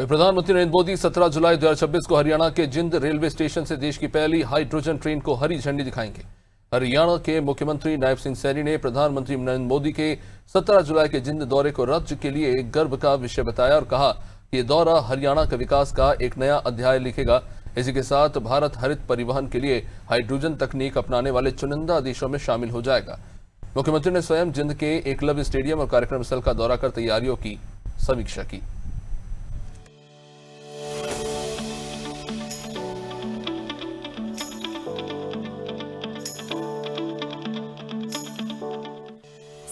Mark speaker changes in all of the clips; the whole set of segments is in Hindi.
Speaker 1: प्रधानमंत्री नरेंद्र मोदी 17 जुलाई 2026 को हरियाणा के जिंद रेलवे स्टेशन से देश की पहली हाइड्रोजन ट्रेन को हरी झंडी दिखाएंगे। हरियाणा के मुख्यमंत्री नायब सिंह सैनी ने प्रधानमंत्री नरेंद्र मोदी के 17 जुलाई के जिंद दौरे को राज्य के लिए एक गर्व का विषय बताया और कहा कि ये दौरा हरियाणा के विकास का एक नया अध्याय लिखेगा। इसी के साथ भारत हरित परिवहन के लिए हाइड्रोजन तकनीक अपनाने वाले चुनिंदा देशों में शामिल हो जाएगा। मुख्यमंत्री ने स्वयं जिंद के एकलव्य स्टेडियम और कार्यक्रम स्थल का दौरा कर तैयारियों की समीक्षा की।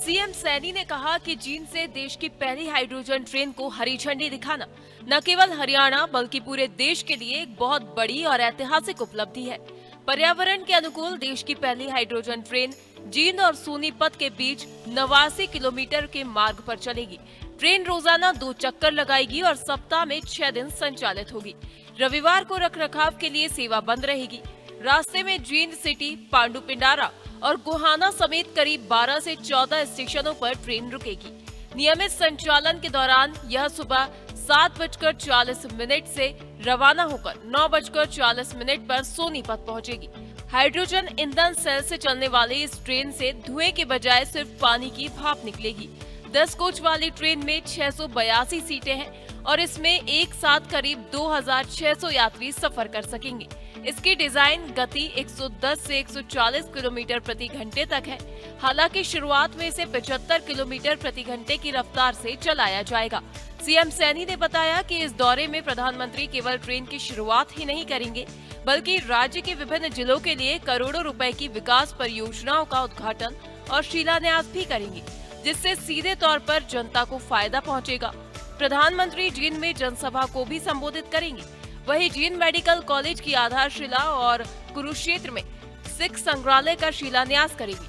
Speaker 2: सीएम सैनी ने कहा कि जींद से देश की पहली हाइड्रोजन ट्रेन को हरी झंडी दिखाना न केवल हरियाणा बल्कि पूरे देश के लिए एक बहुत बड़ी और ऐतिहासिक उपलब्धि है। पर्यावरण के अनुकूल देश की पहली हाइड्रोजन ट्रेन जींद और सोनीपत के बीच 89 किलोमीटर के मार्ग पर चलेगी। ट्रेन रोजाना 2 चक्कर लगाएगी और सप्ताह में 6 दिन संचालित होगी। रविवार को रखरखाव के लिए सेवा बंद रहेगी। रास्ते में जींद सिटी, पांडु पिंडारा और गोहाना समेत करीब 12 से 14 स्टेशनों पर ट्रेन रुकेगी। नियमित संचालन के दौरान यह सुबह 7:40 से रवाना होकर 9:40 पर सोनीपत पहुंचेगी। हाइड्रोजन ईंधन सेल से चलने वाली इस ट्रेन से धुएं के बजाय सिर्फ पानी की भाप निकलेगी। 10 कोच वाली ट्रेन में 682 सीटें हैं और इसमें एक साथ करीब 2600 यात्री सफर कर सकेंगे। इसकी डिजाइन गति 110 से 140 किलोमीटर प्रति घंटे तक है। हालांकि शुरुआत में इसे 75 किलोमीटर प्रति घंटे की रफ्तार से चलाया जाएगा। सीएम सैनी ने बताया कि इस दौरे में प्रधानमंत्री केवल ट्रेन की शुरुआत ही नहीं करेंगे, बल्कि राज्य के विभिन्न जिलों के लिए करोड़ों रुपए की विकास परियोजनाओं का उद्घाटन और शिलान्यास भी करेंगे, जिससे सीधे तौर पर जनता को फायदा पहुंचेगा। प्रधानमंत्री जींद में जनसभा को भी संबोधित करेंगे। वहीं जींद मेडिकल कॉलेज की आधारशिला और कुरुक्षेत्र में सिख संग्रहालय का शिलान्यास करेंगे।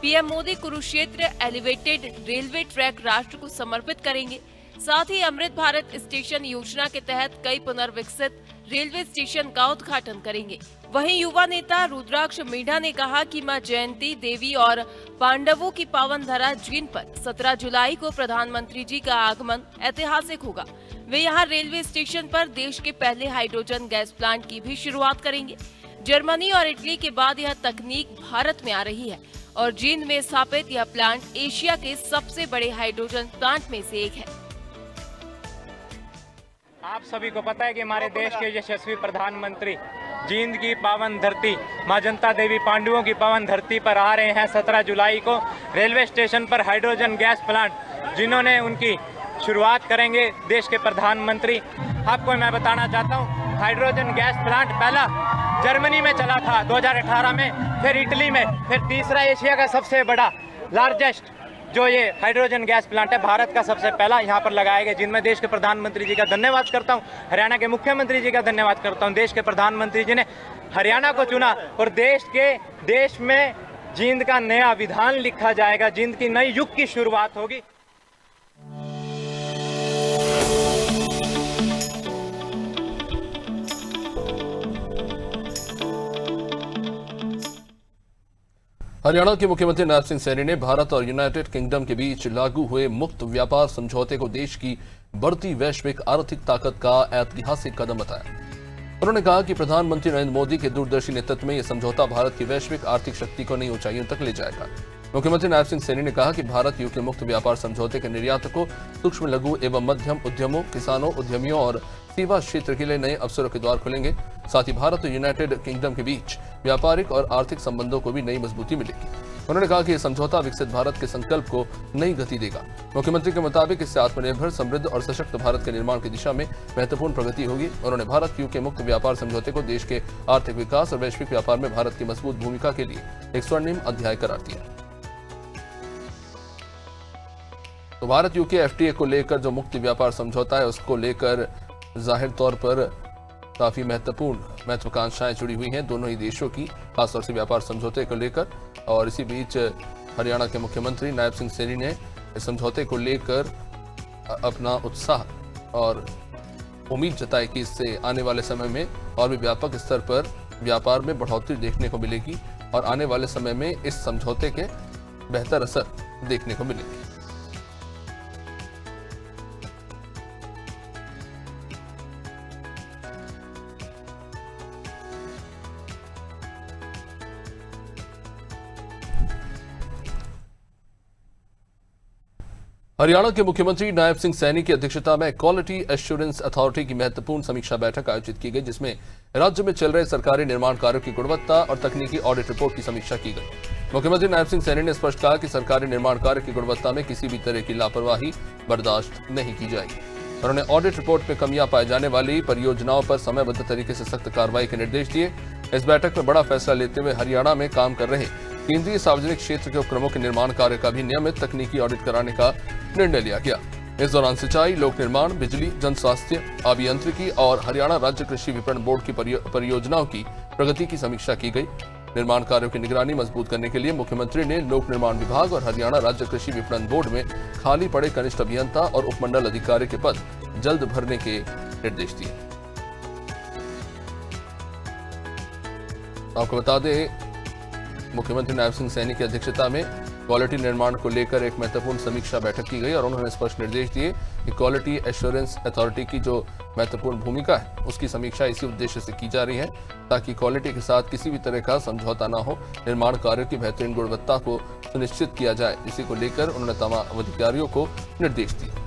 Speaker 2: PM Modi Kurukshetra elevated railway track राष्ट्र को समर्पित करेंगे। साथ ही अमृत भारत स्टेशन योजना के तहत कई पुनर्विकसित रेलवे स्टेशन का उद्घाटन करेंगे। वहीं युवा नेता रुद्राक्ष मीणा ने कहा कि मां जयंती देवी और पांडवों की पावन धरा जींद पर 17 जुलाई को प्रधानमंत्री जी का आगमन ऐतिहासिक होगा। वे यहां रेलवे स्टेशन पर देश के पहले हाइड्रोजन गैस प्लांट की भी शुरुआत करेंगे। जर्मनी और इटली के बाद यह तकनीक भारत में आ रही है और जींद में स्थापित यह प्लांट एशिया के सबसे बड़े हाइड्रोजन प्लांट में से एक है।
Speaker 3: आप सभी को पता है कि हमारे देश के यशस्वी प्रधानमंत्री जींद की पावन धरती मां जनता देवी पांडवों की पावन धरती पर आ रहे हैं। 17 जुलाई को रेलवे स्टेशन पर हाइड्रोजन गैस प्लांट जिन्होंने उनकी शुरुआत करेंगे देश के प्रधानमंत्री। आपको मैं बताना चाहता हूं, हाइड्रोजन गैस प्लांट पहला जर्मनी में चला था 2018 में, फिर इटली में, फिर तीसरा एशिया का सबसे बड़ा लार्जेस्ट जो ये हाइड्रोजन गैस प्लांट है भारत का सबसे पहला यहाँ पर लगाया गया। जिनमें देश के प्रधानमंत्री जी का धन्यवाद करता हूँ, हरियाणा के मुख्यमंत्री जी का धन्यवाद करता हूँ। देश के प्रधानमंत्री जी ने हरियाणा को चुना और देश में जींद का नया विधान लिखा जाएगा, जींद की नई युग की शुरुआत होगी।
Speaker 1: हरियाणा के मुख्यमंत्री नायब सिंह सैनी ने भारत और यूनाइटेड किंगडम के बीच लागू हुए मुक्त व्यापार समझौते को देश की बढ़ती वैश्विक आर्थिक ताकत का ऐतिहासिक कदम बताया। उन्होंने कहा कि प्रधानमंत्री नरेंद्र मोदी के दूरदर्शी नेतृत्व में यह समझौता भारत की वैश्विक आर्थिक शक्ति को नई ऊंचाइयों तक ले जाएगा। मुख्यमंत्री नायब सिंह सैनी ने कहा कि भारत यूके मुक्त व्यापार समझौते के निर्यातकों, सूक्ष्म लघु एवं मध्यम उद्यमों, किसानों, उद्यमियों और सेवा क्षेत्र के लिए नए अवसरों के द्वार खुलेंगे। साथ ही भारत और यूनाइटेड किंगडम के बीच व्यापारिक और आर्थिक संबंधों को भी नई मजबूती मिलेगी। उन्होंने कहा कि यह समझौता विकसित भारत के संकल्प को नई गति देगा। मुख्यमंत्री के मुताबिक इससे आत्मनिर्भर, समृद्ध और सशक्त भारत के निर्माण की दिशा में महत्वपूर्ण प्रगति होगी। उन्होंने भारत यूके मुक्त व्यापार समझौते को देश के आर्थिक विकास और वैश्विक व्यापार में भारत की मजबूत भूमिका के लिए एक स्वर्णिम अध्याय करार दिया। तो भारत यूके एफटीए को लेकर जो मुक्त व्यापार समझौता है उसको लेकर जाहिर तौर पर काफी महत्वाकांक्षाएं जुड़ी हुई हैं दोनों ही देशों की, खासतौर से व्यापार समझौते को लेकर। और इसी बीच हरियाणा के मुख्यमंत्री नायब सिंह सैनी ने इस समझौते को लेकर अपना उत्साह और उम्मीद जताई कि इससे आने वाले समय में और भी व्यापक स्तर पर व्यापार में बढ़ोतरी देखने को मिलेगी और आने वाले समय में इस समझौते के बेहतर असर देखने को मिलेंगे। हरियाणा के मुख्यमंत्री नायब सिंह सैनी की अध्यक्षता में क्वालिटी एश्योरेंस अथॉरिटी की महत्वपूर्ण समीक्षा बैठक आयोजित की गई, जिसमें राज्य में चल रहे सरकारी निर्माण कार्यों की गुणवत्ता और तकनीकी ऑडिट रिपोर्ट की समीक्षा की गई। मुख्यमंत्री नायब सिंह सैनी ने स्पष्ट कहा कि सरकारी निर्माण कार्य की गुणवत्ता में किसी भी तरह की लापरवाही बर्दाश्त नहीं की जाएगी। उन्होंने ऑडिट रिपोर्ट में कमियां पाए जाने वाली परियोजनाओं पर समयबद्ध तरीके से सख्त कार्रवाई के निर्देश दिए। इस बैठक में बड़ा फैसला लेते हुए हरियाणा में काम कर रहे केंद्रीय सार्वजनिक क्षेत्र के उपक्रमों के निर्माण कार्य का भी नियमित तकनीकी ऑडिट कराने का निर्णय लिया गया। इस दौरान सिंचाई, लोक निर्माण, बिजली, जन स्वास्थ्य, अभियांत्रिकी और हरियाणा राज्य कृषि विपणन बोर्ड की परियोजनाओं की प्रगति की समीक्षा की गई। निर्माण कार्यों की निगरानी मजबूत करने के लिए मुख्यमंत्री ने लोक निर्माण विभाग और हरियाणा राज्य कृषि विपणन बोर्ड में खाली पड़े कनिष्ठ अभियंता और उपमंडल अधिकारी के पद जल्द भरने के निर्देश दिए। आपको बता दें, मुख्यमंत्री नायब सिंह सैनी की अध्यक्षता में क्वालिटी निर्माण को लेकर एक महत्वपूर्ण समीक्षा बैठक की गई और उन्होंने स्पष्ट निर्देश दिए कि क्वालिटी एश्योरेंस अथॉरिटी की जो महत्वपूर्ण भूमिका है उसकी समीक्षा इसी उद्देश्य से की जा रही है ताकि क्वालिटी के साथ किसी भी तरह का समझौता न हो, निर्माण कार्यों की बेहतरीन गुणवत्ता को सुनिश्चित किया जाए। इसी को लेकर उन्होंने तमाम अधिकारियों को निर्देश दिए।